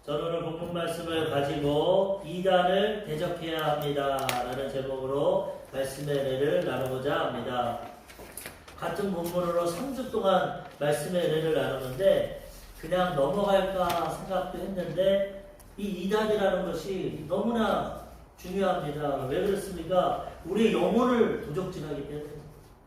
저는 오늘 본문 말씀을 가지고 이단을 대적해야 합니다 라는 제목으로 말씀의 은혜를 나누고자 합니다. 같은 본문으로 3주 동안 말씀의 은혜를 나누는데 그냥 넘어갈까 생각도 했는데 이 이단이라는 것이 너무나 중요합니다. 왜 그렇습니까? 우리의 영혼을 도적질하기 때문에.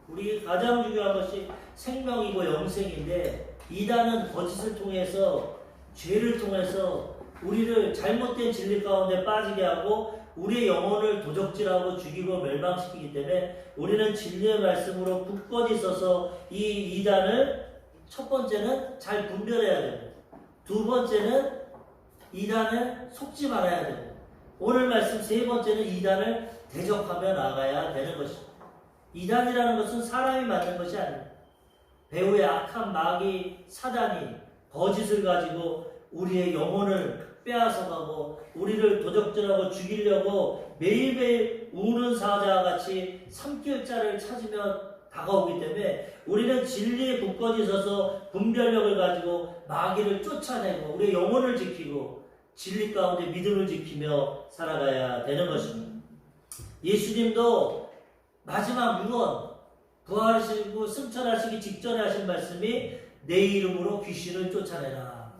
우리 가장 중요한 것이 생명이고 영생인데 이단은 거짓을 통해서 죄를 통해서 우리를 잘못된 진리 가운데 빠지게 하고 우리의 영혼을 도적질하고 죽이고 멸망시키기 때문에 우리는 진리의 말씀으로 굳건히 서서 이 이단을 첫 번째는 잘 분별해야 되고 두 번째는 이단을 속지 말아야 되고 오늘 말씀 세 번째는 이단을 대적하며 나가야 되는 것입니다. 이단이라는 것은 사람이 만든 것이 아닙니다. 배후의 악한 마귀 사단이 거짓을 가지고 우리의 영혼을 빼앗아가고 우리를 도적질하고 죽이려고 매일매일 우는 사자와 같이 삼킬 자를 찾으며 다가오기 때문에 우리는 진리에 굳건히 서서 분별력을 가지고 마귀를 쫓아내고 우리의 영혼을 지키고 진리 가운데 믿음을 지키며 살아가야 되는 것입니다. 예수님도 마지막 유언 부활하시고 승천하시기 직전에 하신 말씀이 내 이름으로 귀신을 쫓아내라.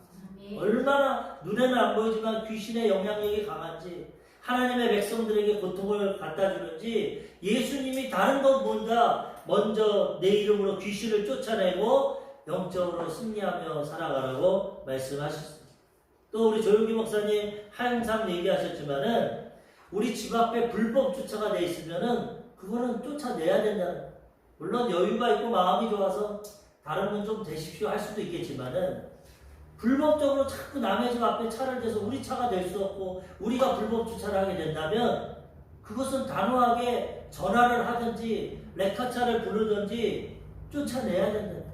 얼마나 눈에는 안 보이지만 귀신의 영향력이 강한지 하나님의 백성들에게 고통을 갖다 주는지 예수님이 다른 것보다 먼저 내 이름으로 귀신을 쫓아내고 영적으로 승리하며 살아가라고 말씀하셨습니다. 또 우리 조용기 목사님 항상 얘기하셨지만은 우리 집 앞에 불법 주차가 돼 있으면은 그거는 쫓아내야 된다는. 물론 여유가 있고 마음이 좋아서 다른 분 좀 되십시오 할 수도 있겠지만은 불법적으로 자꾸 남의 집 앞에 차를 대서 우리 차가 될 수 없고 우리가 불법 주차를 하게 된다면 그것은 단호하게 전화를 하든지 레카차를 부르든지 쫓아내야 된다.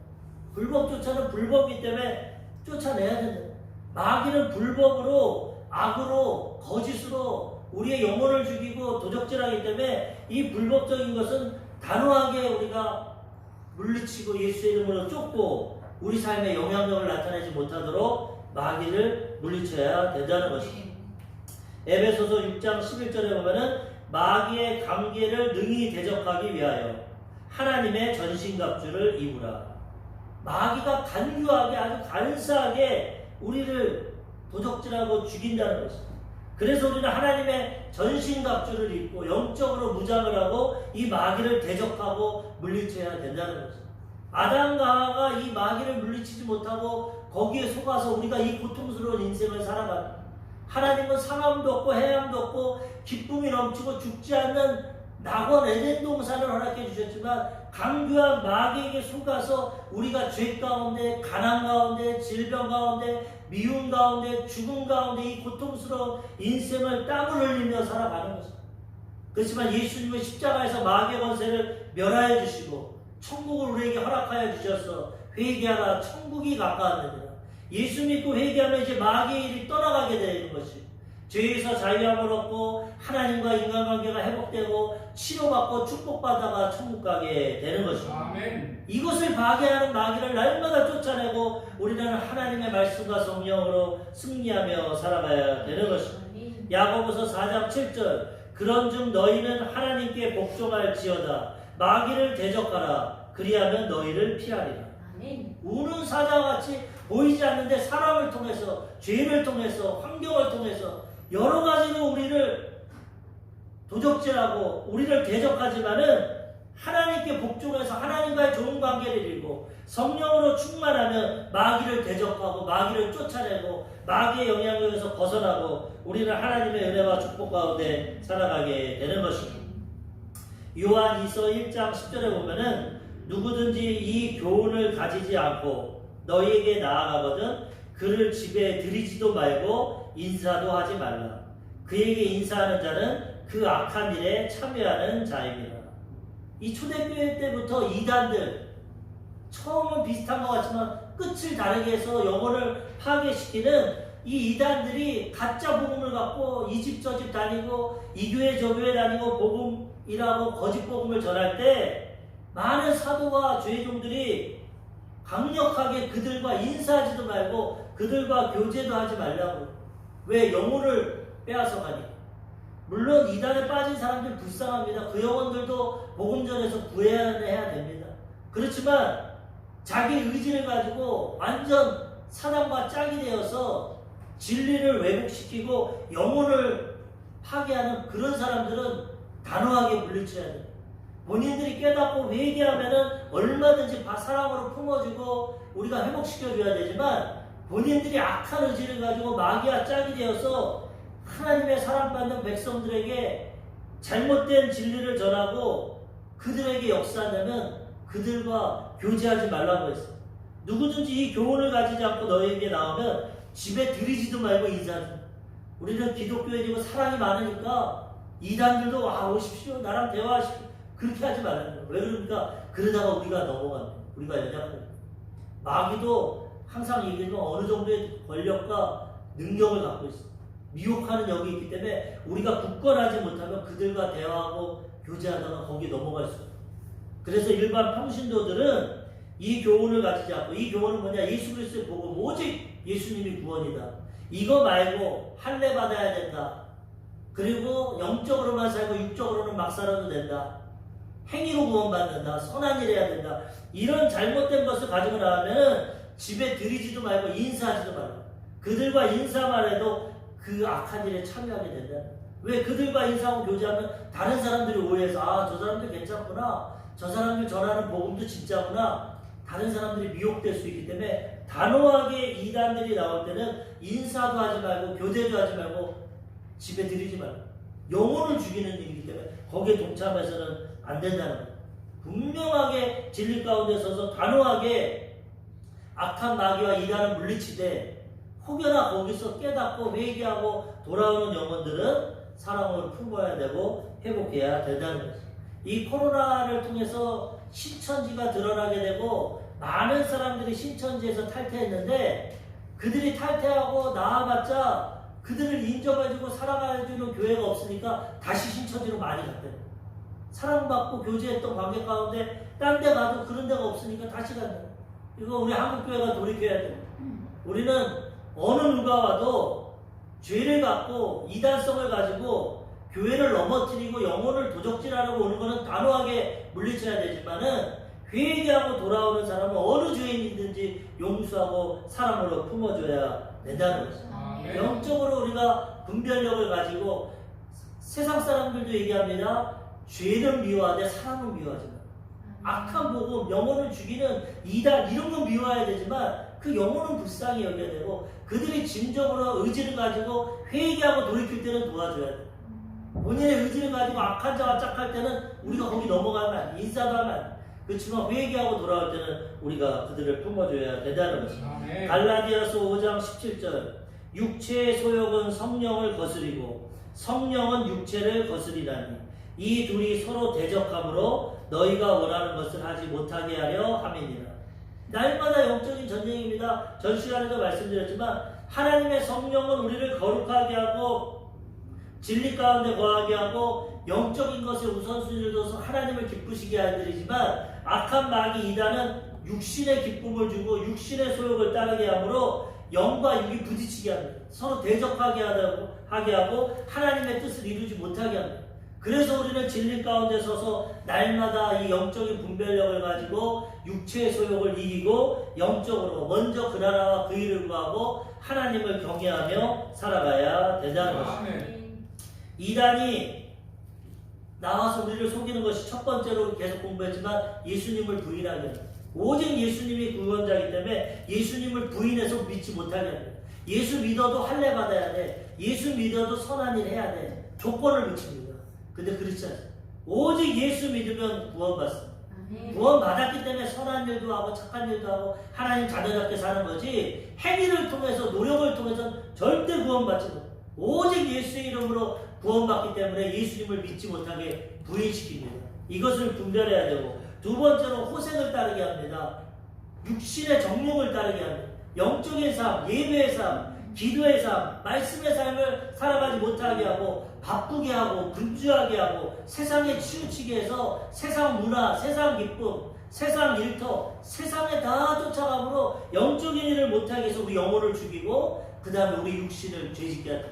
불법 주차는 불법이기 때문에 쫓아내야 된다. 마귀는 불법으로 악으로 거짓으로 우리의 영혼을 죽이고 도적질하기 때문에 이 불법적인 것은 단호하게 우리가 물리치고 예수의 이름으로 쫓고 우리 삶에 영향력을 나타내지 못하도록 마귀를 물리쳐야 된다는 것입니다. 에베소서 6장 11절에 보면은 마귀의 관계를 능히 대적하기 위하여 하나님의 전신갑주를 입으라. 마귀가 간교하게 아주 간사하게 우리를 도적질하고 죽인다는 것입니다. 그래서 우리는 하나님의 전신갑주를 입고 영적으로 무장을 하고 이 마귀를 대적하고 물리쳐야 된다는 것입니다. 아담과 하와가 이 마귀를 물리치지 못하고 거기에 속아서 우리가 이 고통스러운 인생을 살아갑니다. 하나님은 상함도 없고 해함도 없고 기쁨이 넘치고 죽지 않는 낙원 에덴 동산을 허락해 주셨지만 강교한 마귀에게 속아서 우리가 죄 가운데 가난 가운데 질병 가운데 미움 가운데 죽음 가운데 이 고통스러운 인생을 땀을 흘리며 살아가는 것입니다. 그렇지만 예수님은 십자가에서 마귀의 권세를 멸하여 주시고 천국을 우리에게 허락하여 주셔서 회개하라 천국이 가까웠느니라. 예수 믿고 회개하면 이제 마귀의 일이 떠나가게 되는 것이 죄에서 자유함을 얻고 하나님과 인간관계가 회복되고 치료받고 축복받아가 천국 가게 되는 것입니다. 아멘. 이것을 파괴하는 마귀를 날마다 쫓아내고 우리는 하나님의 말씀과 성령으로 승리하며 살아가야 되는 것입니다. 야고보서 4장 7절 그런즉 너희는 하나님께 복종할지어다 마귀를 대적하라 그리하면 너희를 피하리라. 아멘. 우는 사자와 같이 보이지 않는데 사람을 통해서 죄를 통해서 환경을 통해서 여러 가지로 우리를 도적질하고 우리를 대적하지만은 하나님께 복종해서 하나님과의 좋은 관계를 이루고 성령으로 충만하면 마귀를 대적하고 마귀를 쫓아내고 마귀의 영향력에서 벗어나고 우리는 하나님의 은혜와 축복 가운데 살아가게 되는 것입니다. 요한 2서 1장 10절에 보면은 누구든지 이 교훈을 가지지 않고 너희에게 나아가거든 그를 집에 들이지도 말고 인사도 하지 말라. 그에게 인사하는 자는 그 악한 일에 참여하는 자입니다. 이 초대교회 때부터 이단들 처음은 비슷한 것 같지만 끝을 다르게 해서 영혼을 파괴시키는 이 이단들이 가짜 복음을 갖고 이 집 저 집 다니고 이 교회 저 교회 다니고 복음이라고 거짓 복음을 전할 때 많은 사도와 죄종들이 강력하게 그들과 인사하지도 말고 그들과 교제도 하지 말라고 왜? 영혼을 빼앗아 가니. 물론 이단에 빠진 사람들 불쌍합니다. 그 영혼들도 복음 전에서 구해야 됩니다. 그렇지만 자기 의지를 가지고 완전 사단과 짝이 되어서 진리를 왜곡시키고 영혼을 파괴하는 그런 사람들은 단호하게 물리쳐야 돼요. 본인들이 깨닫고 회개하면은 얼마든지 사랑으로 품어주고 우리가 회복시켜줘야 되지만 본인들이 악한 의지를 가지고 마귀와 짝이 되어서 하나님의 사랑받는 백성들에게 잘못된 진리를 전하고 그들에게 역사하면 그들과 교제하지 말라고 했어요. 누구든지 이 교훈을 가지지 않고 너희에게 나오면 집에 들이지도 말고 인사하지. 우리는 기독교인이고 사랑이 많으니까 이단들도 와 오십시오. 나랑 대화하십시오. 그렇게 하지 말라는 거예요. 왜 그러니까 그러다가 우리가 넘어갑니다. 우리가 연약합니다. 마귀도 항상 얘기하면 어느 정도의 권력과 능력을 갖고 있어요. 미혹하는 영이 있기 때문에 우리가 굳건하지 못하면 그들과 대화하고 교제하다가 거기에 넘어갈 수 있어요. 그래서 일반 평신도들은 이 교훈을 가지지 않고, 이 교훈은 뭐냐? 예수 그리스도의 복음, 오직 예수님이 구원이다. 이거 말고 할례 받아야 된다. 그리고 영적으로만 살고 육적으로는 막 살아도 된다. 행위로 구원받는다. 선한 일 해야 된다. 이런 잘못된 것을 가지고 나가면 집에 들이지도 말고 인사하지도 말고 그들과 인사만 해도 그 악한 일에 참여하게 된다. 왜? 그들과 인사하고 교제하면 다른 사람들이 오해해서 아, 저 사람들 괜찮구나. 저 사람들 전하는 복음도 진짜구나. 다른 사람들이 미혹될 수 있기 때문에 단호하게 이단들이 나올 때는 인사도 하지 말고 교제도 하지 말고 집에 들이지 말고 영혼을 죽이는 일이기 때문에 거기에 동참해서는 안 된다는 거예요. 분명하게 진리 가운데 서서 단호하게 악한 마귀와 이단을 물리치되 혹여나 거기서 깨닫고 회개하고 돌아오는 영혼들은 사랑으로 품어야 되고 회복해야 된다는 거죠. 이 코로나를 통해서 신천지가 드러나게 되고 많은 사람들이 신천지에서 탈퇴했는데 그들이 탈퇴하고 나와봤자 그들을 인정해주고 사랑해주는 교회가 없으니까 다시 신천지로 많이 갔대요. 사랑받고 교제했던 관계 가운데 딴 데 가도 그런 데가 없으니까 다시 간다. 이거 우리 한국교회가 돌이켜야 돼요. 우리는 어느 누가 와도 죄를 갖고 이단성을 가지고 교회를 넘어뜨리고 영혼을 도적질하려고 오는 것은 단호하게 물리쳐야 되지만은 회개하고 돌아오는 사람은 어느 죄인이든지 용서하고 사랑으로 품어줘야 된다는 거죠. 영적으로 우리가 분별력을 가지고 세상 사람들도 얘기합니다. 죄를 미워하되 사람을 미워하지 마. 악한 복음, 영혼을 죽이는 이단 이런 건 미워해야 되지만 그 영혼은 불쌍히 여겨야 되고 그들이 진정으로 의지를 가지고 회개하고 돌이킬 때는 도와줘야 돼. 본인의 의지를 가지고 악한 자와 짝할 때는 우리가 거기 넘어가면 안 돼. 인사도 하면 안 돼. 그렇지만 회개하고 돌아올 때는 우리가 그들을 품어줘야 된다는 것입니다. 갈라디아서 5장 17절 육체의 소욕은 성령을 거스리고 성령은 육체를 거스리라니 이 둘이 서로 대적함으로 너희가 원하는 것을 하지 못하게 하려 함이니라. 날마다 영적인 전쟁입니다. 전 시간에도 말씀드렸지만 하나님의 성령은 우리를 거룩하게 하고 진리 가운데 거하게 하고 영적인 것에 우선순위를 둬서 하나님을 기쁘시게 하더니지만 악한 마귀 이단은 육신의 기쁨을 주고 육신의 소욕을 따르게 하므로 영과 육이 부딪히게 합니다. 서로 대적하게 하고 하나님의 뜻을 이루지 못하게 합니다. 그래서 우리는 진리 가운데 서서 날마다 이 영적인 분별력을 가지고 육체의 소욕을 이기고 영적으로 먼저 그 나라와 그 일을 구하고 하나님을 경외하며 살아가야 된다는 것입니다. 이단이 나와서 우리를 속이는 것이 첫 번째로 계속 공부했지만 예수님을 부인하게 합니다. 오직 예수님이 구원자이기 때문에 예수님을 부인해서 믿지 못하게 합니다. 예수 믿어도 할례 받아야 돼. 예수 믿어도 선한 일 해야 돼. 조건을 붙입니다. 근데 그렇지 않습니다. 오직 예수 믿으면 구원받습니다. 구원받았기 때문에 선한 일도 하고 착한 일도 하고 하나님 자녀답게 사는 거지 행위를 통해서 노력을 통해서 절대 구원받지 못합니다. 오직 예수의 이름으로 구원받기 때문에 예수님을 믿지 못하게 부인시킵니다. 이것을 분별해야 되고 두 번째로 호색을 따르게 합니다. 육신의 정욕을 따르게 합니다. 영적인 삶, 예배의 삶, 기도의 삶, 말씀의 삶을 살아가지 못하게 하고 바쁘게 하고 분주하게 하고 세상에 치우치게 해서 세상 문화, 세상 기쁨, 세상 일터, 세상에 다 쫓아가므로 영적인 일을 못하게 해서 우리 영혼을 죽이고 그 다음에 우리 육신을 죄짓게 한다.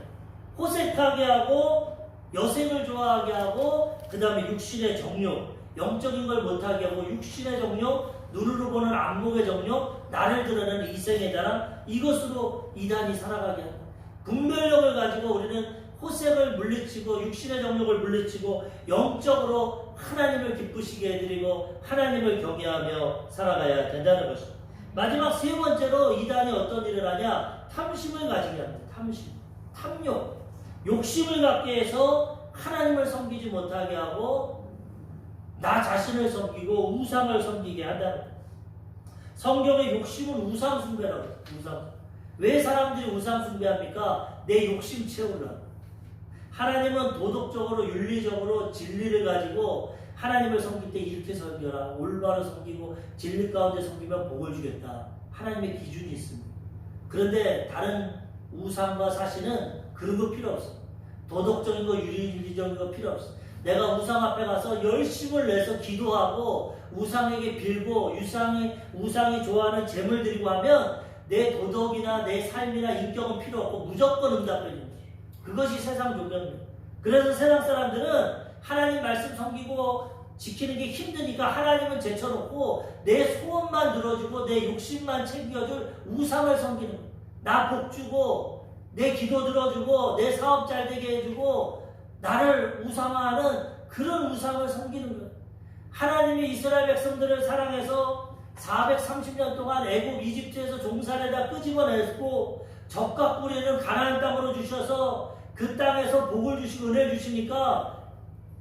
호색하게 하고 여생을 좋아하게 하고 그 다음에 육신의 정욕, 영적인 걸 못하게 하고 육신의 정욕, 눈으로 보는 안목의 정욕, 나를 드러내는 이생의 자랑, 이것으로 이단이 살아가게 한다. 분별력을 가지고 우리는 호색을 물리치고 육신의 정욕을 물리치고 영적으로 하나님을 기쁘시게 해드리고 하나님을 경외하며 살아가야 된다는 것입니다. 마지막 세 번째로 이단이 어떤 일을 하냐? 탐심을 가지게 합니다. 탐심, 탐욕, 욕심을 갖게 해서 하나님을 섬기지 못하게 하고 나 자신을 섬기고 우상을 섬기게 한다는 거예요. 성경의 욕심은 우상 숭배라고 해요. 우상. 왜 사람들이 우상 숭배합니까? 내 욕심 채우려고. 하나님은 도덕적으로 윤리적으로 진리를 가지고 하나님을 섬길 때 이렇게 섬겨라. 올바로 섬기고 진리 가운데 섬기면 복을 주겠다. 하나님의 기준이 있습니다. 그런데 다른 우상과 사실은 그런 거 필요 없어. 도덕적인 거 윤리적인 거 필요 없어. 내가 우상 앞에 가서 열심을 내서 기도하고 우상에게 빌고 우상이 좋아하는 재물 드리고 하면 내 도덕이나 내 삶이나 인격은 필요 없고 무조건 응답해 줍니다. 그것이 세상 조건입니다. 그래서 세상 사람들은 하나님 말씀 섬기고 지키는 게 힘드니까 하나님은 제쳐놓고 내 소원만 들어주고 내 욕심만 챙겨줄 우상을 섬기는 거예요. 나 복주고 내 기도 들어주고 내 사업 잘 되게 해주고 나를 우상화하는 그런 우상을 섬기는 거예요. 하나님이 이스라엘 백성들을 사랑해서 430년 동안 애굽 이집트에서 종살에다 끄집어냈고 적과 뿌리는 가나안 땅으로 주셔서 그 땅에서 복을 주시고 은혜 주시니까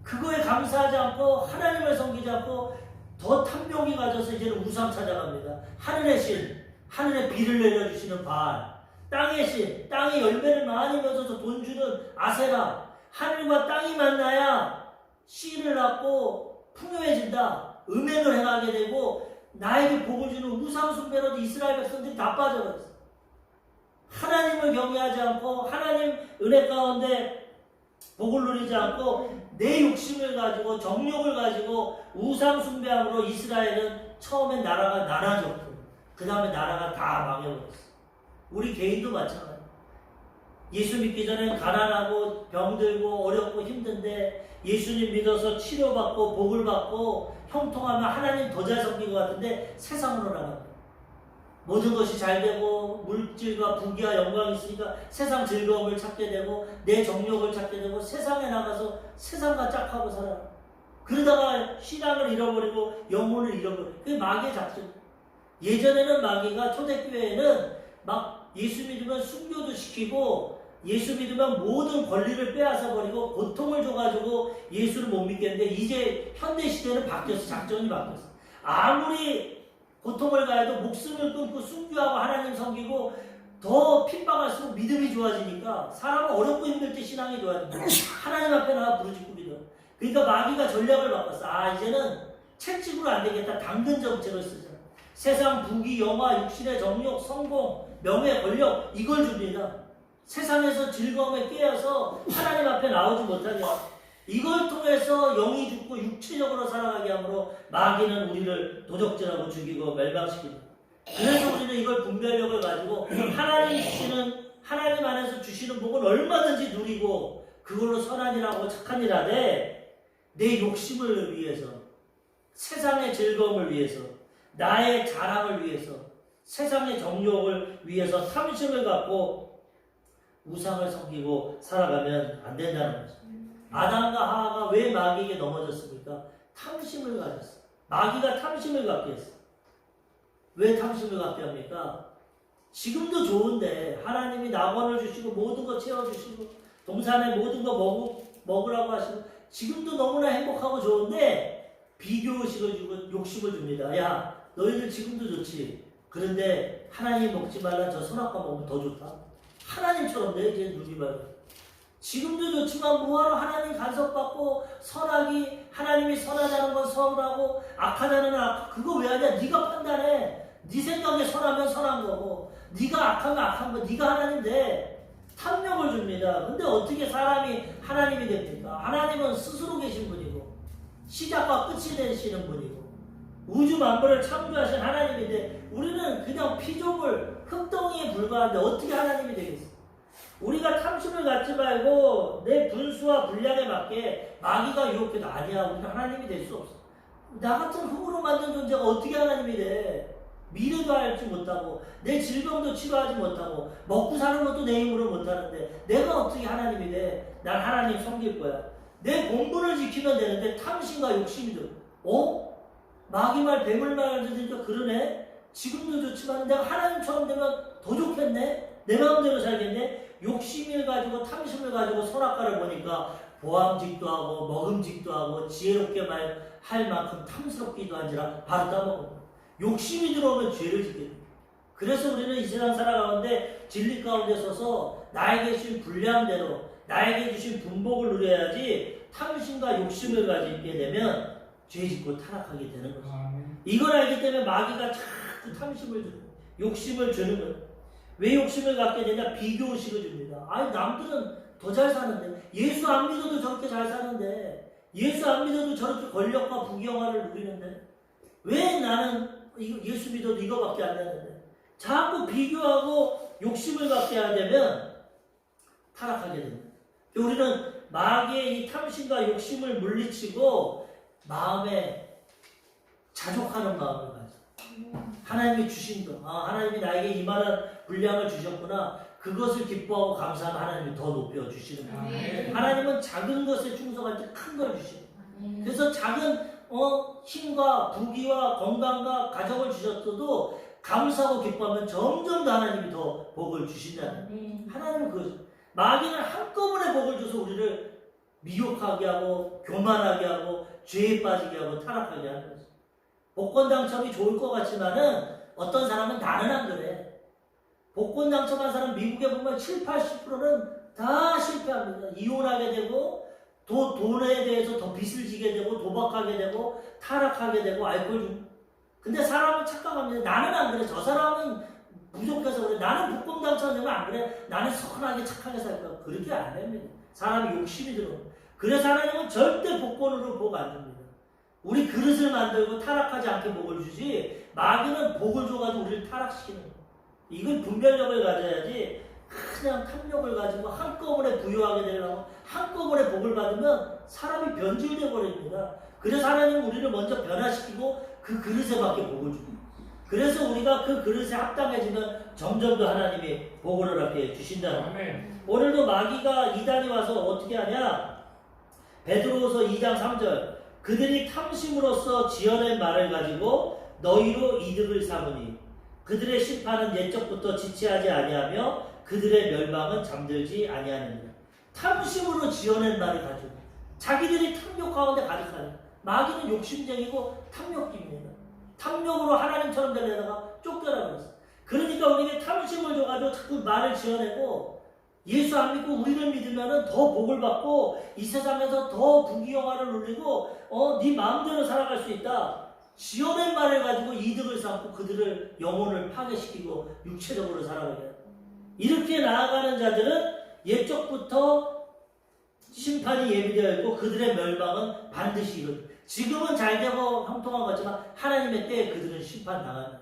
그거에 감사하지 않고 하나님을 섬기지 않고 더 탐욕이 가져서 이제는 우상 찾아갑니다. 하늘의 신, 하늘에 비를 내려주시는 바알, 땅의 신, 땅에 열매를 많이 맺어서 돈 주는 아세라, 하늘과 땅이 만나야 씨를 낳고 풍요해진다. 음행을 행하게 되고 나에게 복을 주는 우상 숭배로도 이스라엘 백성들이 다 빠져버렸어요. 하나님을 경외하지 않고 하나님 은혜 가운데 복을 누리지 않고 내 욕심을 가지고 정욕을 가지고 우상 숭배함으로 이스라엘은 처음엔 나라가 나눠졌고 그 다음에 나라가 다 망해버렸어요. 우리 개인도 마찬가지예요. 예수 믿기 전엔 가난하고 병들고 어렵고 힘든데 예수님 믿어서 치료받고 복을 받고 형통하면 하나님 더 잘 섬긴 것 같은데 세상으로 나갑니다. 모든 것이 잘 되고 물질과 부귀와 영광이 있으니까 세상 즐거움을 찾게 되고 내 정욕을 찾게 되고 세상에 나가서 세상과 짝하고 살아. 그러다가 신앙을 잃어버리고 영혼을 잃어버려요. 그게 마귀의 작전. 예전에는 마귀가 초대교회에는 막 예수 믿으면 순교도 시키고 예수 믿으면 모든 권리를 빼앗아 버리고 고통을 줘가지고 예수를 못 믿겠는데 이제 현대시대는 바뀌었어. 작전이 바뀌었어. 아무리 고통을 가해도 목숨을 끊고 순교하고 하나님 섬기고 더 핍박할수록 믿음이 좋아지니까 사람은 어렵고 힘들 때 신앙이 좋아집니다. 하나님 앞에 나가 부르짖고 믿어. 그러니까 마귀가 전략을 바꿨어. 이제는 채찍으로 안 되겠다. 당근 정책을 쓰잖아. 세상 부귀, 영화, 육신의 정욕, 성공, 명예, 권력 이걸 줍니다. 세상에서 즐거움에 깨어서 하나님 앞에 나오지 못하게 이걸 통해서 영이 죽고 육체적으로 살아가게 하므로 마귀는 우리를 도적질하고 죽이고 멸망시킵니다. 그래서 우리는 이걸 분별력을 가지고 하나님 안에서 주시는 복은 얼마든지 누리고 그걸로 선한 일하고 착한 일 하되 내 욕심을 위해서 세상의 즐거움을 위해서 나의 자랑을 위해서 세상의 정욕을 위해서 탐심을 갖고 우상을 섬기고 살아가면 안 된다는 거죠. 아담과 하와가 왜 마귀에게 넘어졌습니까? 탐심을 가졌어요. 마귀가 탐심을 갖게 했어요. 왜 탐심을 갖게 합니까? 지금도 좋은데 하나님이 낙원을 주시고 모든 거 채워주시고 동산에 모든 거 먹으라고 하시고 지금도 너무나 행복하고 좋은데 비교의식을 주고 욕심을 줍니다. 야 너희들 지금도 좋지. 그런데 하나님 먹지 말라 저 선악과 먹으면 더 좋다. 하나님처럼 내 이제 누리 말고 지금도 좋지만 뭐하러 하나님 간섭받고 선악이 하나님이 선하다는 건 선하고 악하다는 악 그거 왜 하냐? 네가 판단해. 네 생각에 선하면 선한 거고 네가 악하면 악한 거 네가 하나님 돼. 탐욕을 줍니다. 근데 어떻게 사람이 하나님이 됩니까? 하나님은 스스로 계신 분이고 시작과 끝이 되시는 분이고 우주 만물을 창조하신 하나님인데 우리는 그냥 피조물, 흙덩이에 불과한데 어떻게 하나님이 되겠어? 우리가 탐심을 갖지 말고 내 분수와 분량에 맞게 마귀가 유혹해도 아니야. 우리는 하나님이 될 수 없어. 나 같은 흙으로 만든 존재가 어떻게 하나님이 돼? 미래도 알지 못하고 내 질병도 치료하지 못하고 먹고 사는 것도 내 힘으로 못하는데 내가 어떻게 하나님이 돼? 난 하나님 섬길 거야. 내 본분을 지키면 되는데 탐심과 욕심이 들어. 마귀 말 뱀을 말하니까 그러네? 지금도 좋지만 내가 하나님처럼 되면 더 좋겠네? 내 마음대로 살겠네? 욕심을 가지고 탐심을 가지고 선악과를 보니까 보암직도 하고 먹음직도 하고 지혜롭게 할 만큼 탐스럽기도 한지라 바로 따먹어. 욕심이 들어오면 죄를 짓게 돼. 그래서 우리는 이 세상 살아가는데 진리 가운데 서서 나에게 주신 분량대로 나에게 주신 분복을 누려야지 탐심과 욕심을 가지게 되면 죄 짓고 타락하게 되는 거죠. 이걸 알기 때문에 마귀가 자꾸 탐심을 주고 욕심을 주는 거예요. 왜 욕심을 갖게 되냐? 비교의식을 줍니다. 아니 남들은 더 잘 사는데 예수 안 믿어도 저렇게 잘 사는데 예수 안 믿어도 저렇게 권력과 부귀영화를 누리는데 왜 나는 예수 믿어도 이거밖에 안 되는데 자꾸 비교하고 욕심을 갖게 하되면 타락하게 됩니다. 우리는 마귀의 이 탐심과 욕심을 물리치고 마음에 자족하는 마음을 가져. 하나님이 주신 것, 하나님이 나에게 이만한 분량을 주셨구나. 그것을 기뻐하고 감사하면 하나님이 더 높여주시는 거예요. 하나님은 작은 것에 충성할 때 큰 걸 주시는 거예요. 그래서 작은 힘과 부귀와 건강과 가정을 주셨어도 감사하고 기뻐하면 점점 더 하나님이 더 복을 주신다는 하나님은 그거죠. 마귀는 한꺼번에 복을 줘서 우리를 미혹하게 하고 교만하게 하고 죄에 빠지게 하고 타락하게 하는 거죠. 복권 당첨이 좋을 것 같지만은 어떤 사람은 나는 안 그래. 복권 당첨한 사람 미국에 보면 7, 80%는 다 실패합니다. 이혼하게 되고 돈에 대해서 더 빚을 지게 되고 도박하게 되고 타락하게 되고 알코올 중. 근데 사람은 착각합니다. 나는 안 그래. 저 사람은 부족해서 그래. 나는 복권 당첨되면 안 그래. 나는 선하게 착하게 살 거야. 그렇게 안 됩니다. 사람이 욕심이 들어. 그래서 하나님은 절대 복권으로 복 안 줍니다. 우리 그릇을 만들고 타락하지 않게 복을 주지 마귀는 복을 줘가지고 우리를 타락시키는 거예요. 이걸 분별력을 가져야지 그냥 탐욕을 가지고 한꺼번에 부유하게 되려고 한꺼번에 복을 받으면 사람이 변질되어 버립니다. 그래서 하나님은 우리를 먼저 변화시키고 그 그릇에 맞게 복을 주고 그래서 우리가 그 그릇에 합당해지면 점점 더 하나님이 복을 허락해 주신다는 거예요. 오늘도 마귀가 이단이 와서 어떻게 하냐? 베드로후서 2장 3절 그들이 탐심으로써 지어낸 말을 가지고 너희로 이득을 삼으니 그들의 심판은 옛적부터 지체하지 아니하며 그들의 멸망은 잠들지 아니하느니라. 탐심으로 지어낸 말을 가지고 자기들이 탐욕 가운데 가득하네. 마귀는 욕심쟁이고 탐욕입니다. 탐욕으로 하나님처럼 되려다가 쫓겨나 버렸어. 그러니까 우리에게 탐심을 줘가지고 자꾸 말을 지어내고 예수 안 믿고 우리를 믿으면 더 복을 받고 이 세상에서 더 부귀영화를 누리고 네 마음대로 살아갈 수 있다. 지어낸 말을 가지고 이득을 삼고 그들을 영혼을 파괴시키고 육체적으로 살아가게 해요. 이렇게 나아가는 자들은 옛적부터 심판이 예비되어 있고 그들의 멸망은 반드시 이루어져. 지금은 잘되고 형통한 거지만 하나님의 때에 그들은 심판당합니다.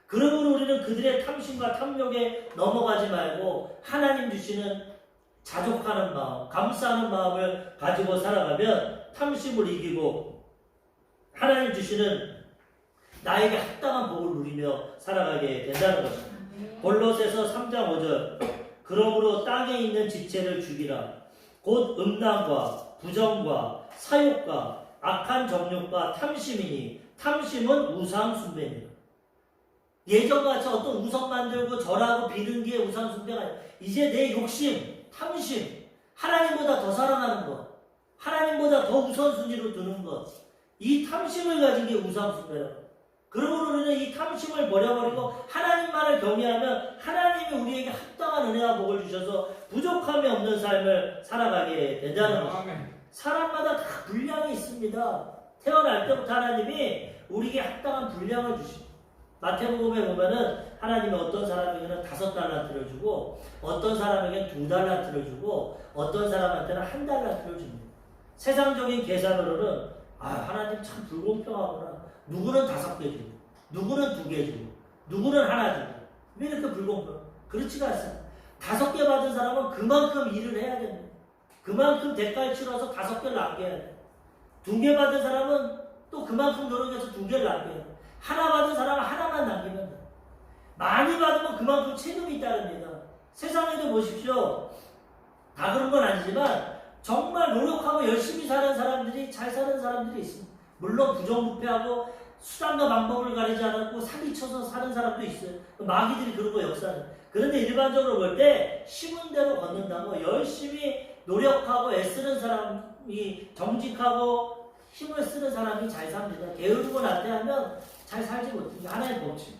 그러므로 우리는 그들의 탐심과 탐욕에 넘어가지 말고 하나님 주시는 자족하는 마음, 감사하는 마음을 가지고 살아가면 탐심을 이기고 하나님 주시는 나에게 합당한 복을 누리며 살아가게 된다는 것입니다. 골로새서 3장 5절 그러므로 땅에 있는 지체를 죽이라. 곧 음란과 부정과 사욕과 악한 정욕과 탐심이니 탐심은 우상 숭배니라. 예전같이 어떤 우상 만들고 절하고 비는 게 우상 숭배가 아니라 이제 내 욕심, 탐심, 하나님보다 더 사랑하는 것, 하나님보다 더 우선순위로 두는 것, 이 탐심을 가진 게 우상 숭배라고. 그러므로 우리는 이 탐심을 버려버리고 하나님만을 경외하면 하나님이 우리에게 합당한 은혜와 복을 주셔서 부족함이 없는 삶을 살아가게 된다는 것입니다. 사람마다 다 분량이 있습니다. 태어날 때부터 하나님이 우리에게 합당한 분량을 주십니다. 마태복음에 보면은 하나님이 어떤 사람에게는 5달란트를 주고 어떤 사람에게는 2달란트를 주고 어떤 사람한테는 1달란트를 줍니다. 세상적인 계산으로는 하나님 참 불공평하구나. 누구는 5개 주고, 누구는 2개 주고, 누구는 하나 주고. 왜 이렇게 불공평? 그렇지가 않습니다. 5개 받은 사람은 그만큼 일을 해야 됩니다. 그만큼 대가를 치러서 5개를 남겨야 돼요. 2개 받은 사람은 또 그만큼 노력해서 2개를 남겨야 돼요. 하나 받은 사람은 하나만 남기면 돼요. 많이 받으면 그만큼 책임이 따릅니다. 세상에도 보십시오. 다 그런 건 아니지만 정말 노력하고 열심히 사는 사람들이 잘 사는 사람들이 있습니다. 물론 부정부패하고 수단과 방법을 가리지 않았고 사기쳐서 사는 사람도 있어요. 마귀들이 그러고 역사는. 그런데 일반적으로 볼 때 심은 대로 걷는다고 열심히 노력하고 애쓰는 사람이 정직하고 힘을 쓰는 사람이 잘 삽니다. 게으르고 나태하면 잘 살지 못합니다. 하나님 법칙.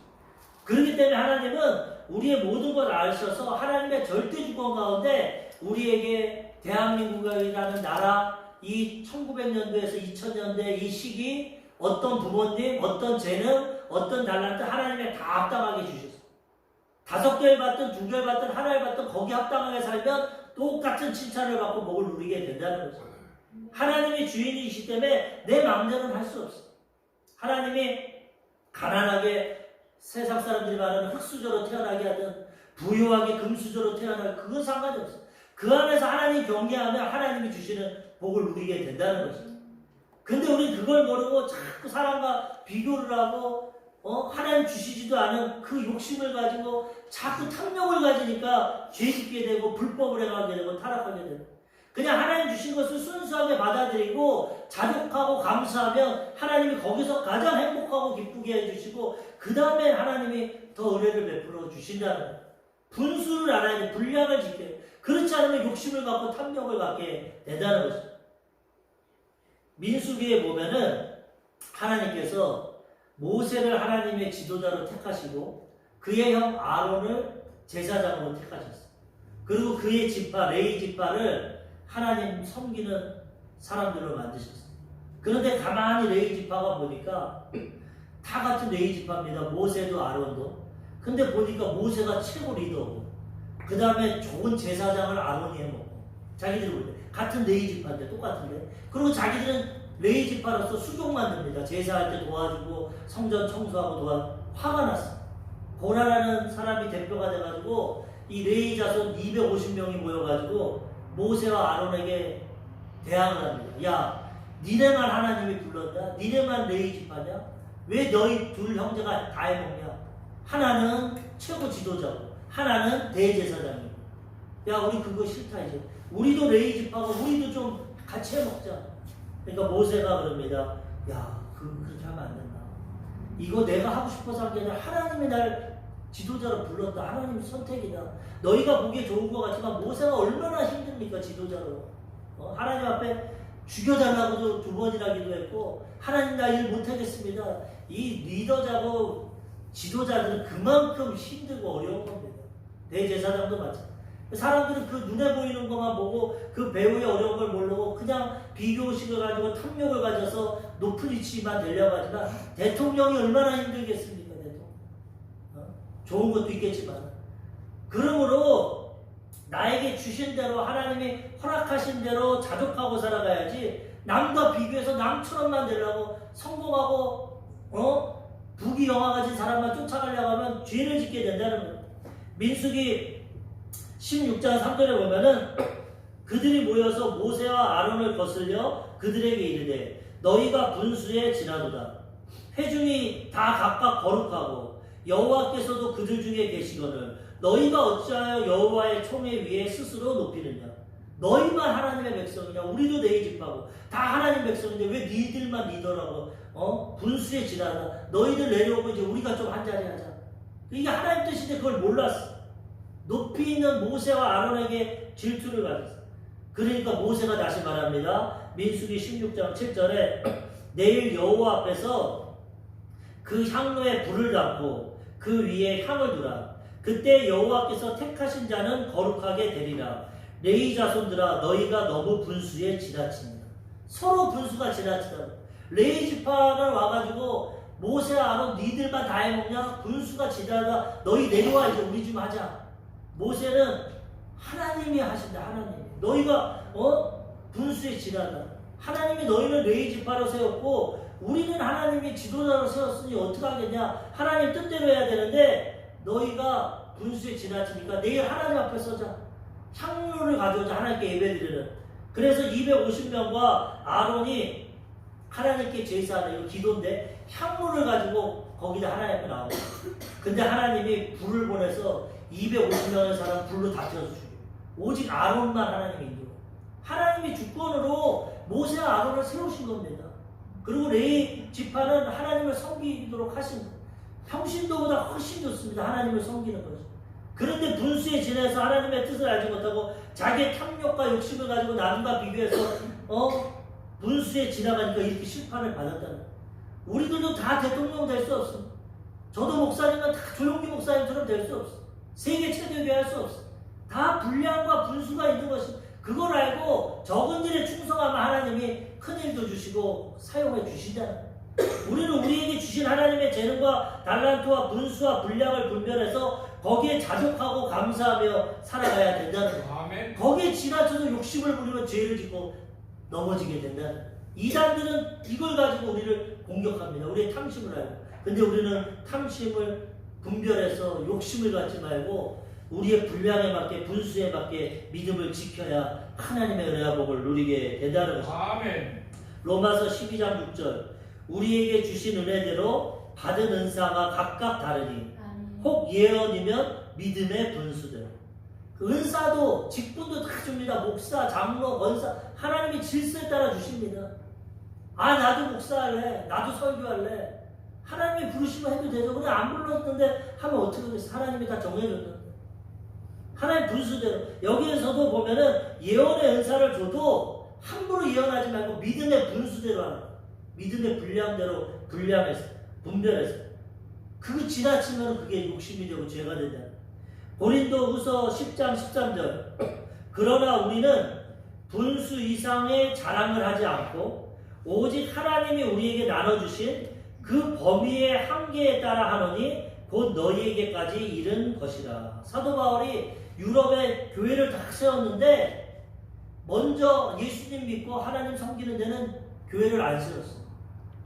그렇기 때문에 하나님은 우리의 모든 걸 아셔서 하나님의 절대 주권 가운데 우리에게 대한민국이라는 나라 이 1900년도에서 2000년대 이 시기 어떤 부모님, 어떤 재능, 어떤 달란트 하나님의 다 합당하게 주셨어요. 5개를 받든 2개를 받든 하나를 받든 거기 합당하게 살면 똑같은 칭찬을 받고 복을 누리게 된다는 거죠. 하나님이 주인이시기 때문에 내 마음대로는 할 수 없어요. 하나님이 가난하게 세상 사람들이 말하는 흙수저로 태어나게 하든 부유하게 금수저로 태어나게 그건 상관이 없어요. 그 안에서 하나님 경외하면 하나님이 주시는 복을 누리게 된다는 거죠. 근데 우리 그걸 모르고 자꾸 사람과 비교를 하고 하나님 주시지도 않은 그 욕심을 가지고 자꾸 탐욕을 가지니까 죄짓게 되고 불법을 행하게 되고 타락하게 되고 그냥 하나님 주신 것을 순수하게 받아들이고 자족하고 감사하면 하나님이 거기서 가장 행복하고 기쁘게 해주시고 그 다음에 하나님이 더 은혜를 베풀어 주신다는 거예요. 분수를 알아야 돼. 분량을 지켜야 돼. 그렇지 않으면 욕심을 갖고 탐욕을 갖게 된다는 거죠. 민수기에 보면은 하나님께서 모세를 하나님의 지도자로 택하시고 그의 형 아론을 제사장으로 택하셨어요. 그리고 그의 지파 레위 지파를 하나님 섬기는 사람들로 만드셨어요. 그런데 가만히 레위 지파가 보니까 다 같은 레위 지파입니다. 모세도 아론도. 근데 보니까 모세가 최고 리더고 그 다음에 좋은 제사장을 아론이 해먹고 자기들이 볼 때 같은 레위 지파인데 똑같은데 그리고 자기들은 레위 지파로서 수종 만듭니다. 제사할 때 도와주고 성전 청소하고 화가 났어. 고라라는 사람이 대표가 돼가지고 이 레위 자손 250명이 모여가지고 모세와 아론에게 대항을 합니다. 야, 니네만 하나님이 불렀냐? 니네만 레위 지파냐? 왜 너희 둘 형제가 다 해먹냐? 하나는 최고 지도자고 하나는 대제사장이고 야 우리 그거 싫다 이제 우리도 레위 지파고 우리도 좀 같이 해먹자. 그러니까 모세가 그럽니다. 야 그렇게 하면 안 된다. 이거 내가 하고 싶어서 한 게 아니라 하나님이 날 지도자로 불렀다. 하나님 선택이다. 너희가 보기에 좋은 것 같지만 모세가 얼마나 힘듭니까 지도자로. 하나님 앞에 죽여달라고도 2번이나 기도했고 하나님 나 일 못하겠습니다. 이 리더자고 지도자들은 그만큼 힘들고 어려운 겁니다. 대제사장도 마찬가지. 사람들은 그 눈에 보이는 것만 보고 그 배우의 어려운 걸 모르고 그냥 비교의식을 가지고 탐욕을 가져서 높은 위치만 되려고 하지만 대통령이 얼마나 힘들겠습니까? 대통령. 좋은 것도 있겠지만 그러므로 나에게 주신 대로 하나님이 허락하신 대로 자족하고 살아가야지 남과 비교해서 남처럼만 되려고 성공하고 부귀 영화 가진 사람만 쫓아가려고 하면 죄를 짓게 된다는 거예요. 민수기 16장 3절에 보면은 그들이 모여서 모세와 아론을 거슬려 그들에게 이르되 너희가 분수에 지나도다. 회중이 다 각각 거룩하고 여호와께서도 그들 중에 계시거늘 너희가 어찌하여 여호와의 총회 위에 스스로 높이느냐. 너희만 하나님의 백성이냐. 우리도 레위 지파고 다 하나님 백성인데 왜 니들만 리더라고 분수에 지나다. 너희들 내려오고 이제 우리가 좀 한자리 하자. 이게 하나님 뜻인데 그걸 몰랐어. 높이 있는 모세와 아론에게 질투를 가졌어. 그러니까 모세가 다시 말합니다. 민수기 16장 7절에 내일 여호와 앞에서 그 향로에 불을 담고 그 위에 향을 두라. 그때 여호와께서 택하신 자는 거룩하게 되리라. 레위 자손들아 너희가 너무 분수에 지나칩니다. 서로 분수가 지나치다. 레위 지파가 와가지고 모세와 아론 니들만 다 해먹냐? 분수가 지나다 너희 내려와 이제 우리 좀 하자. 모세는 하나님이 하신다. 하나님. 너희가 분수에 지나다. 하나님이 너희를 레위 지파로 세웠고 우리는 하나님이 지도자로 세웠으니 어떻게 하겠냐. 하나님 뜻대로 해야 되는데 너희가 분수에 지나치니까 내일 하나님 앞에 서자. 향로를 가져오자. 하나님께 예배드리는. 그래서 250명과 아론이 하나님께 제사하는 이거 기도인데 향로를 가지고 거기다 하나님 앞에 나오고 근데 하나님이 불을 보내서 250명의 사람 불로 다 태워서 죽여. 오직 아론만 하나님이 인도. 하나님이 주권으로 모세와 아론을 세우신 겁니다. 그리고 레위 지파는 하나님을 섬기도록 하신 거예요. 평신도보다 훨씬 좋습니다. 하나님을 섬기는 거죠. 그런데 분수에 지내서 하나님의 뜻을 알지 못하고 자기의 탐욕과 욕심을 가지고 남과 비교해서 분수에 지나가니까 이렇게 심판을 받았다는 거예요. 우리들도 다 대통령 될 수 없습니다. 저도 목사님은 다 조용기 목사님처럼 될 수 없어. 세계 최대교회 할 수 없어. 다 분량과 분수가 있는 것이 그걸 알고 적은 일에 충성하면 하나님이 큰 일도 주시고 사용해 주시잖아요. 우리는 우리에게 주신 하나님의 재능과 달란트와 분수와 분량을 분별해서 거기에 자족하고 감사하며 살아가야 된다는 거예요. 아멘. 거기에 지나쳐서 욕심을 부리면 죄를 짓고 넘어지게 된다는 거예요. 이단들은 이걸 가지고 우리를 공격합니다. 우리의 탐심을 알고. 근데 우리는 탐심을 분별해서 욕심을 갖지 말고 우리의 분량에 맞게 분수에 맞게 믿음을 지켜야 하나님의 은혜와 복을 누리게 된다는 것입니다. 아멘. 로마서 12장 6절 우리에게 주신 은혜대로 받은 은사가 각각 다르니 혹 예언이면 믿음의 분수대로. 그 은사도 직분도 다 줍니다. 목사, 장로, 권사 하나님이 질서에 따라 주십니다. 아 나도 목사할래, 나도 설교할래. 하나님이 부르시면 해도 되죠. 근데 안 불렀는데 하면 어떻게 하겠어? 하나님이 다 정해줬는데. 하나님 분수대로. 여기에서도 보면은 예언의 은사를 줘도 함부로 예언하지 말고 믿음의 분수대로 하는 거예요. 믿음의 분량대로 분량해서 분별해서. 그거 지나치면 그게 욕심이 되고 죄가 된다. 고린도후서 10장 13절 그러나 우리는 분수 이상의 자랑을 하지 않고 오직 하나님이 우리에게 나눠주신 그 범위의 한계에 따라 하노니 곧 너희에게까지 이른 것이라. 사도 바울이 유럽에 교회를 다 세웠는데 먼저 예수님 믿고 하나님 섬기는 데는 교회를 안 세웠어.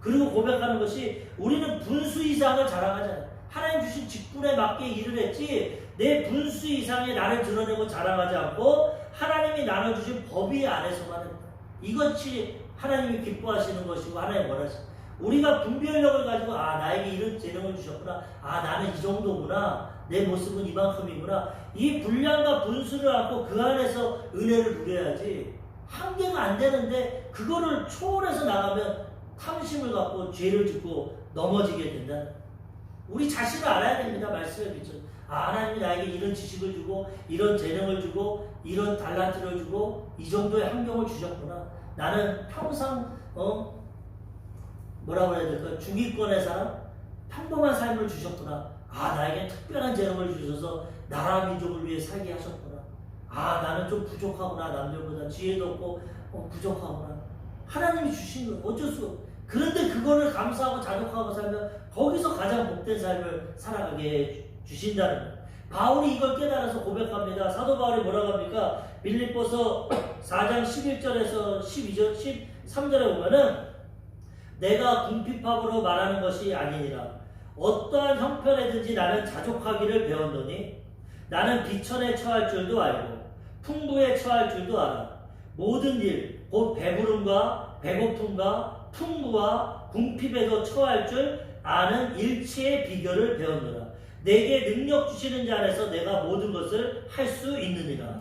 그리고 고백하는 것이 우리는 분수 이상을 자랑하잖아요. 하나님 주신 직분에 맞게 일을 했지 내 분수 이상의 나를 드러내고 자랑하지 않고 하나님이 나눠주신 법위 안에서만 했다. 이것이 하나님이 기뻐하시는 것이고 하나님 원하시는. 우리가 분별력을 가지고 아 나에게 이런 재능을 주셨구나. 아 나는 이 정도구나. 내 모습은 이만큼이구나. 이 분량과 분수를 갖고 그 안에서 은혜를 누려야지. 한계가 안 되는데 그거를 초월해서 나가면 탐심을 갖고 죄를 짓고 넘어지게 된다. 우리 자신을 알아야 됩니다. 말씀에 비춰. 아 하나님이 나에게 이런 지식을 주고 이런 재능을 주고 이런 달란트를 주고 이 정도의 환경을 주셨구나. 나는 평상 뭐라고 해야 될까? 중위권의 사람? 평범한 삶을 주셨구나. 아 나에게 특별한 재능을 주셔서 나라 민족을 위해 살게 하셨구나. 아 나는 좀 부족하구나. 남들보다 지혜도 없고 부족하구나. 하나님이 주신 거 어쩔 수 없어. 그런데 그거를 감사하고 자족하고 살면 거기서 가장 복된 삶을 살아가게 주신다는 거예요. 바울이 이걸 깨달아서 고백합니다. 사도 바울이 뭐라고 합니까? 빌립보서 4장 11절에서 12절, 13절에 보면은 내가 궁핍함으로 말하는 것이 아니니라. 어떠한 형편에든지 나는 자족하기를 배웠노니 나는 비천에 처할 줄도 알고 풍부에 처할 줄도 알아. 모든 일, 곧 배부름과 배고픔과 풍부와 궁핍에도 처할 줄 아는 일체의 비결을 배웠노라. 내게 능력 주시는 자 안에서 내가 모든 것을 할 수 있느니라.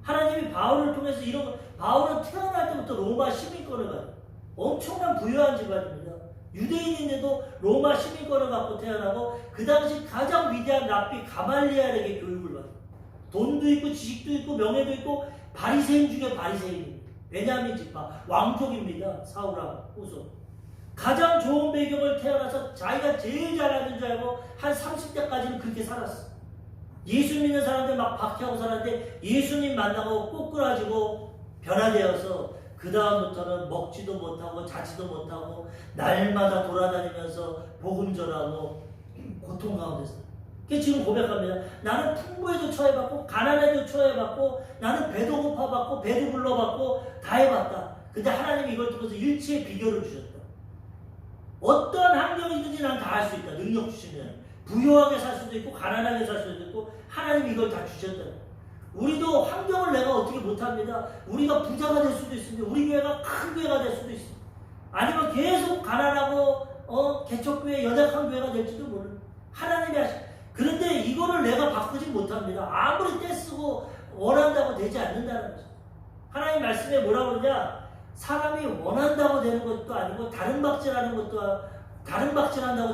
하나님이 바울을 통해서 이런 바울은 태어날 때부터 로마 시민권을 가요. 엄청난 부유한 집안입니다. 유대인인데도 로마 시민권을 갖고 태어나고 그 당시 가장 위대한 랍비 가말리엘에게 교육을 받아요. 돈도 있고 지식도 있고 명예도 있고 바리새인 중에 바리새인입니다. 베냐민 지파 왕족입니다. 사울하고 후손. 가장 좋은 배경을 태어나서 자기가 제일 잘하는 줄 알고 한 30대까지는 그렇게 살았어. 예수 믿는 사람들 막 박해하고 살았는데 예수님 만나고 꼬꾸라지고 변화되어서 그 다음부터는 먹지도 못하고 자지도 못하고 날마다 돌아다니면서 복음 전하고 고통 가운데서. 지금 고백합니다. 나는 풍부에도 처해봤고 가난에도 처해봤고 나는 배도 고파봤고 배도 불러봤고 다 해봤다. 근데 하나님이 이걸 통해서 일체의 비결을 주셨다. 어떤 환경이든지 난 다 할 수 있다. 능력 주시면 부유하게 살 수도 있고 가난하게 살 수도 있고 하나님이 이걸 다 주셨다. 우리도 환경을 내가 어떻게 못합니다. 우리가 부자가 될 수도 있습니다. 우리 교회가 큰 교회가 될 수도 있습니다. 아니면 계속 가난하고 개척교회 연약한 교회가 될지도 모르는 하나님이 하시. 그런데 이거를 내가 바꾸지 못합니다. 아무리 떼쓰고 원한다고 되지 않는다는 거죠. 하나님 말씀에 뭐라고 그러냐? 사람이 원한다고 되는 것도 아니고 다른 박질한다고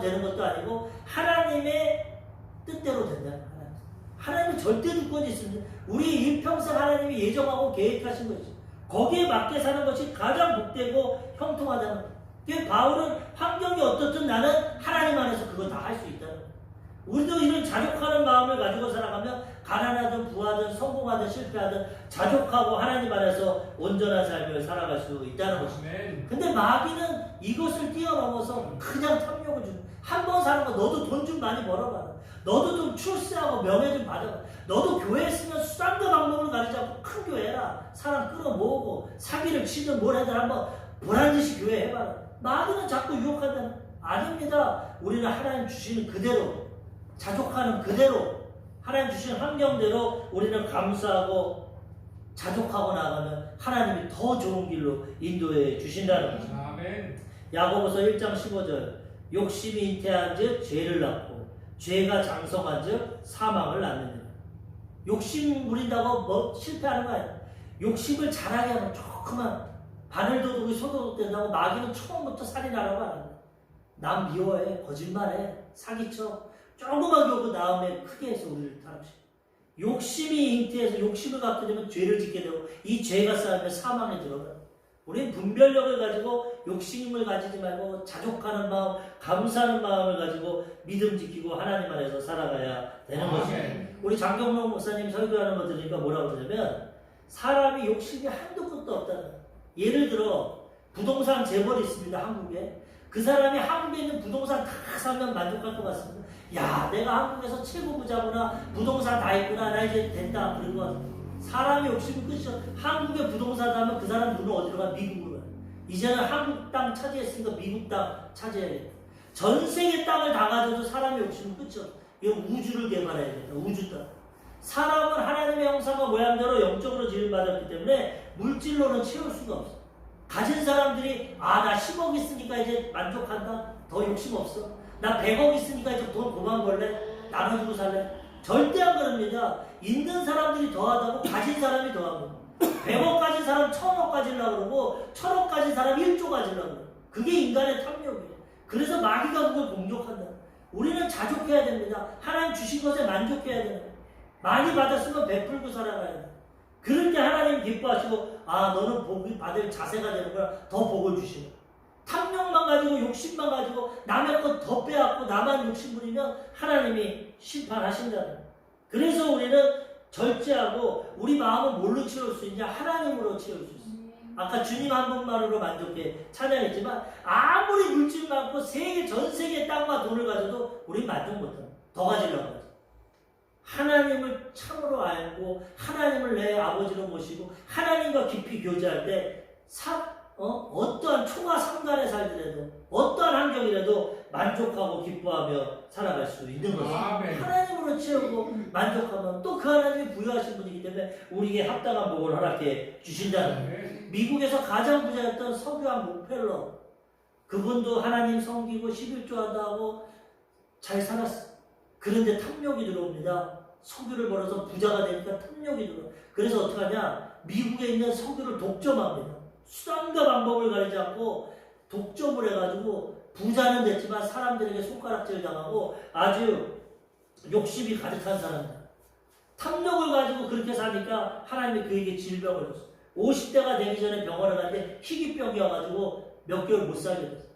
되는 것도 아니고 하나님의 뜻대로 된다는 거예요. 하나님은 절대 주권이 있습니다. 우리 일평생 하나님이 예정하고 계획하신 것이 거기에 맞게 사는 것이 가장 복되고 형통하다는 거예요. 바울은 환경이 어떻든 나는 하나님 안에서 그거 다 할 수 있다는 거예요. 우리도 이런 자족하는 마음을 가지고 살아가면 가난하든 부하든 성공하든 실패하든 자족하고 하나님 안에서 온전한 삶을 살아갈 수 있다는 것입니다. 근데 마귀는 이것을 뛰어넘어서 그냥 탐욕을 주는. 한 번 사는 거 너도 돈 좀 많이 벌어봐라. 너도 좀 출세하고 명예 좀 받아봐. 너도 교회에 있으면 수단과 방법을 가리지 않고 큰 교회 해라. 사람 끌어모으고 사기를 치든 뭘 하든 한번 보란듯이 교회 해봐라. 마귀는 자꾸 유혹한다는. 아닙니다. 우리는 하나님 주시는 그대로 자족하는 그대로 하나님 주시는 환경대로 우리는 감사하고 자족하고 나가면 하나님이 더 좋은 길로 인도해 주신다는 것입니다. 아멘. 야고보서 1장 15절 욕심이 잉태한 즉 죄를 낳고 죄가 장성한 즉 사망을 낳느니라. 욕심 부린다고 실패하는 거 아니야. 욕심을 잘하게 하면 조그만 바늘도둑이 소도둑 된다고 마귀는 처음부터 살인하라고 안 한다. 남 미워해, 거짓말해, 사기쳐 조그맣게 오고 다음에 크게 해서 우리를 타락시켜. 욕심이 잉태해서 욕심을 갖게 되면 죄를 짓게 되고 이 죄가 쌓이면 사망에 들어가. 우리는 분별력을 가지고 욕심을 가지지 말고 자족하는 마음, 감사하는 마음을 가지고 믿음 지키고 하나님 안에서 살아가야 되는 것입니다. 우리 장경록 목사님 설교하는 거 들으니까 뭐라고 그러냐면 사람이 욕심이 한두 끝도 없다는 거예요. 예를 들어 부동산 재벌이 있습니다. 한국에. 그 사람이 한국에 있는 부동산 다 사면 만족할 것 같습니다. 야, 내가 한국에서 최고 부자구나. 부동산 다 있구나. 나 이제 된다. 그런 거. 사람이 욕심이 끝이죠. 한국에 부동산 하면 그 사람 눈은 어디로 가? 미국으로 가. 이제는 한국 땅 차지했으니까 미국 땅 차지해야겠다. 전 세계 땅을 다 가져도 사람의 욕심은 끝이죠. 이거 우주를 개발해야겠다. 우주 땅. 사람은 하나님의 형상과 모양대로 영적으로 지음받았기 때문에 물질로는 채울 수가 없어. 가진 사람들이 나 10억 있으니까 이제 만족한다. 더 욕심 없어. 나 100억 있으니까 이제 돈 그만 벌래. 나눠주고 살래. 절대 안 그럽니다. 있는 사람들이 더하다고 가진 사람이 더하고 100억 가진 사람 1000억 가지려고 그러고 1000억 가진 사람 1조 가지려고 그러고 그게 인간의 탐욕이에요. 그래서 마귀가 그걸 공격한다. 우리는 자족해야 됩니다. 하나님 주신 것에 만족해야 됩니다. 많이 받았으면 베풀고 살아가야 돼. 그럴 때 하나님 기뻐하시고 너는 복을 받을 자세가 되는 거야. 더 복을 주시고 탐욕만 가지고 욕심만 가지고 남의 것 더 빼앗고 나만 욕심 부리면 하나님이 심판하신다는 거예요. 그래서 우리는 절제하고 우리 마음을 뭘로 채울 수 있냐? 하나님으로 채울 수 있어요. 아까 주님 한 분만으로 만족해 찬양했지만 아무리 물질 많고 전 세계 땅과 돈을 가져도 우린 만족 못합니다. 더 가지려고 하죠. 하나님을 참으로 알고 하나님을 내 아버지로 모시고 하나님과 깊이 교제할 때 어떠한 초과 상관에 살더라도 어떠한 환경이라도 만족하고 기뻐하며 살아갈 수 있는 것입니다. 하나님으로 채우고 만족하면 또 그 하나님이 부여하신 분이기 때문에 우리에게 합당한 복을 허락해 주신다는 거예요. 미국에서 가장 부자였던 석유왕 록펠러 그분도 하나님 섬기고 11조 한다고 잘 살았어. 그런데 탐욕이 들어옵니다. 석유를 벌어서 부자가 되니까 탐욕이 들어와. 그래서 어떻게 하냐? 미국에 있는 석유를 독점합니다. 수단과 방법을 가리지 않고 독점을 해가지고 부자는 됐지만 사람들에게 손가락질 당하고 아주 욕심이 가득한 사람이다. 탐욕을 가지고 그렇게 사니까 하나님이 그에게 질병을 줬어. 50대가 되기 전에 병원에 갔는데 희귀병이 와가지고 몇 개월 못 살게 됐어.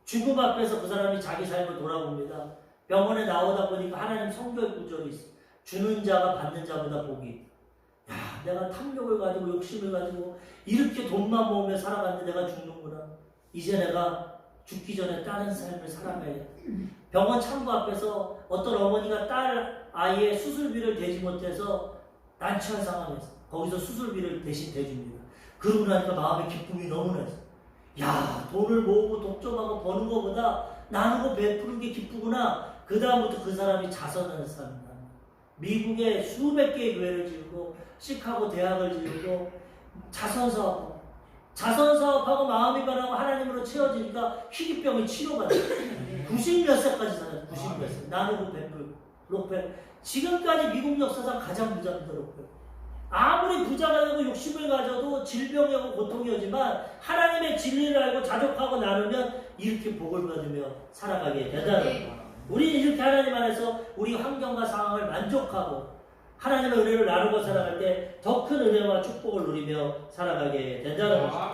죽음 앞에서 그 사람이 자기 삶을 돌아봅니다. 병원에 나오다 보니까 하나님 성경 구절이 있어. 주는 자가 받는 자보다 복이. 야, 내가 탐욕을 가지고 욕심을 가지고 이렇게 돈만 모으며 살아갔는데 내가 죽는구나. 이제 내가 죽기 전에 다른 삶을 살아가야겠다. 병원 창구 앞에서 어떤 어머니가 딸 아이의 수술비를 대지 못해서 난처한 상황이었어. 거기서 수술비를 대신 대줍니다. 그러고 나니까 마음의 기쁨이 너무나 있어. 야, 돈을 모으고 독점하고 버는 것보다 나누고 베푸는 게 기쁘구나. 그 다음부터 그 사람이 자선하는 사람이다. 미국에 수백 개의 교회를 지으고 시카고 대학을 지으고 자선사업하고 마음이 변하고 하나님으로 채워지니까 희귀병이 치료받아. 90몇 세까지 살아요. 90몇 세. 나누고 베풀고 록펠. 지금까지 미국 역사상 가장 부자입니다. 록펠. 아무리 부자가 되고 욕심을 가져도 질병이 오고 고통이 오지만 하나님의 진리를 알고 자족하고 나누면 이렇게 복을 받으며 살아가게 된다는 거예요. 우리는 이렇게 하나님 안에서 우리 환경과 상황을 만족하고 하나님의 은혜를 나누고 살아갈 때 더 큰 은혜와 축복을 누리며 살아가게 된다는 거죠.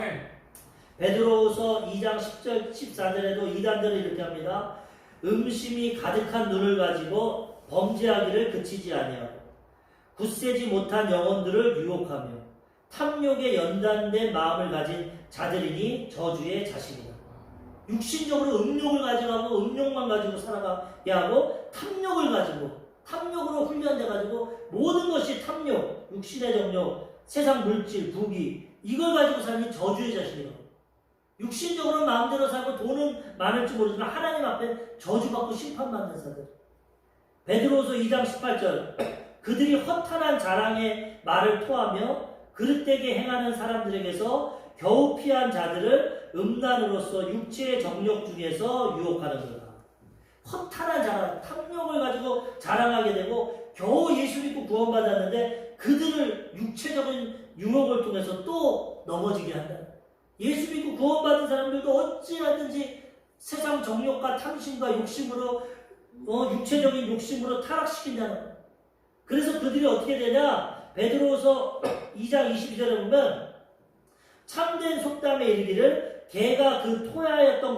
베드로후서 2장 10절 14절에도 이단들은 이렇게 합니다. 음심이 가득한 눈을 가지고 범죄하기를 그치지 아니하고 굳세지 못한 영혼들을 유혹하며 탐욕에 연단된 마음을 가진 자들이니 저주의 자식이다. 육신적으로 음욕을 가져가고 음욕만 가지고 살아가게 하고 탐욕으로 훈련돼가지고 모든 것이 탐욕, 육신의 정욕, 세상 물질, 부귀 이걸 가지고 사는 저주의 자식이라고. 육신적으로 마음대로 살고 돈은 많을지 모르지만 하나님 앞에 저주받고 심판받는 사람들. 베드로후서 2장 18절 그들이 허탄한 자랑의 말을 토하며 그릇되게 행하는 사람들에게서 겨우 피한 자들을 음란으로서 육체의 정욕 중에서 유혹하는 거다. 허탄한 자랑, 탐욕을 가지고 자랑하게 되고 겨우 예수 믿고 구원받았는데 그들을 육체적인 유혹을 통해서 또 넘어지게 한다. 예수 믿고 구원받은 사람들도 어찌하든지 세상 정욕과 탐심과 욕심으로 육체적인 욕심으로 타락시킨다는 거야. 그래서 그들이 어떻게 되냐? 베드로후서 2장 22절에 보면 참된 속담에 이르기를 개가 그 토하였던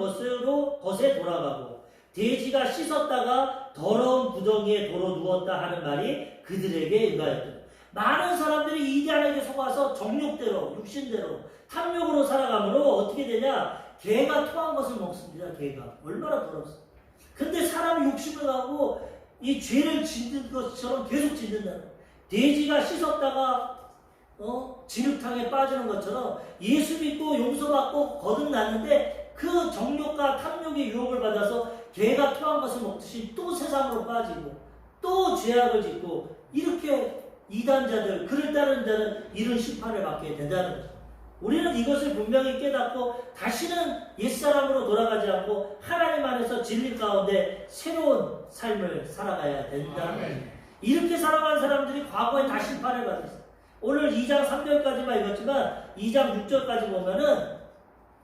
것에 돌아가고 돼지가 씻었다가 더러운 구덩이에 도로 누웠다 하는 말이 그들에게 응하였다. 많은 사람들이 이단에게 속아서 정욕대로 육신대로 탐욕으로 살아가므로 어떻게 되냐? 개가 토한 것을 먹습니다. 개가 얼마나 더럽습니까? 근데 사람이 욕심을 가고 이 죄를 짓는 것처럼 계속 짓는다. 돼지가 씻었다가 진흙탕에 빠지는 것처럼 예수 믿고 용서받고 거듭났는데 그 정욕과 탐욕의 유혹을 받아서 개가 토한 것을 먹듯이 또 세상으로 빠지고 또 죄악을 짓고 이렇게 이단자들, 그를 따르는 자는 이런 심판을 받게 된다는 거죠. 우리는 이것을 분명히 깨닫고 다시는 옛사람으로 돌아가지 않고 하나님 안에서 진리 가운데 새로운 삶을 살아가야 된다. 이렇게 살아간 사람들이 과거에 다 심판을 받았어요. 오늘 2장 3절까지만 읽었지만 2장 6절까지 보면은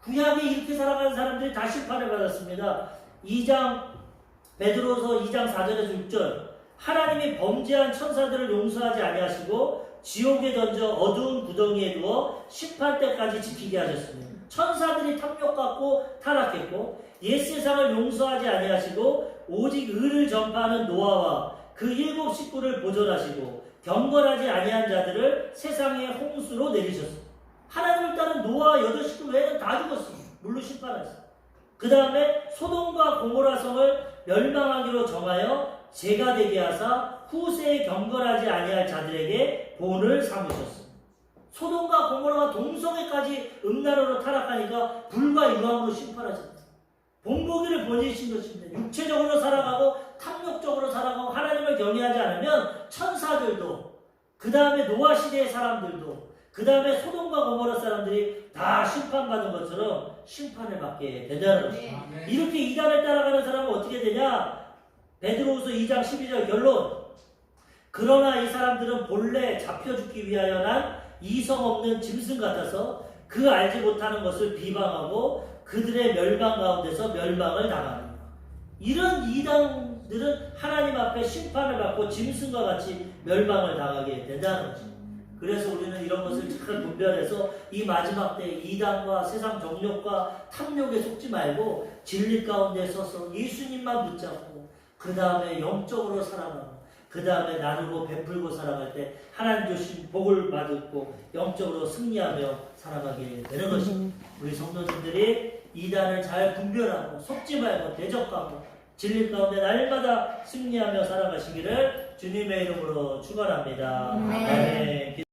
구약에 이렇게 살아가는 사람들이 다 심판을 받았습니다. 2장 베드로서 2장 4절에서 6절 하나님이 범죄한 천사들을 용서하지 아니하시고 지옥에 던져 어두운 구덩이에 두어 심판 때까지 지키게 하셨습니다. 천사들이 탐욕 갖고 타락했고 옛 세상을 용서하지 아니하시고 오직 의를 전파하는 노아와 그 7 식구를 보존하시고 경건하지 아니한 자들을 세상의 홍수로 내리셨습니다. 하나님을 따른 노아 8 식구 외에는 다 죽었습니다. 물로 심판하셨습니다. 그 다음에 소돔과 고모라 성을 멸망하기로 정하여 재가 되게 하사 후세에 경건하지 아니할 자들에게 본을 삼으셨습니다. 소돔과 고모라가 동성애까지 음란으로 타락하니까 불과 유황으로 심판하셨습니다. 본보기를 보내신 것입니다. 육체적으로 살아가고 탐욕적으로 살아가고 하나님을 경외하지 않으면 천사들도 그 다음에 노아 시대의 사람들도 그 다음에 소돔과 고모라 사람들이 다 심판받은 것처럼 심판을 받게 된다는 것입니다. 이렇게 이단을 따라가는 사람은 어떻게 되냐? 베드로후서 2장 12절 결론. 그러나 이 사람들은 본래 잡혀 죽기 위하여 난 이성 없는 짐승 같아서 그 알지 못하는 것을 비방하고 그들의 멸망 가운데서 멸망을 당합니다. 이런 이단들은 하나님 앞에 심판을 받고 짐승과 같이 멸망을 당하게 된다는 거죠. 그래서 우리는 이런 것을 잘 분별해서 이 마지막 때 이단과 세상 정욕과 탐욕에 속지 말고 진리 가운데 서서 예수님만 붙잡고 그 다음에 영적으로 살아가고 그 다음에 나누고 베풀고 살아갈 때 하나님 주신 복을 받고 영적으로 승리하며 살아가게 되는 것입니다. 우리 성도님들이 이단을 잘 분별하고 속지 말고 대적하고 진리 가운데 날마다 승리하며 살아가시기를 주님의 이름으로 축원합니다. 아멘.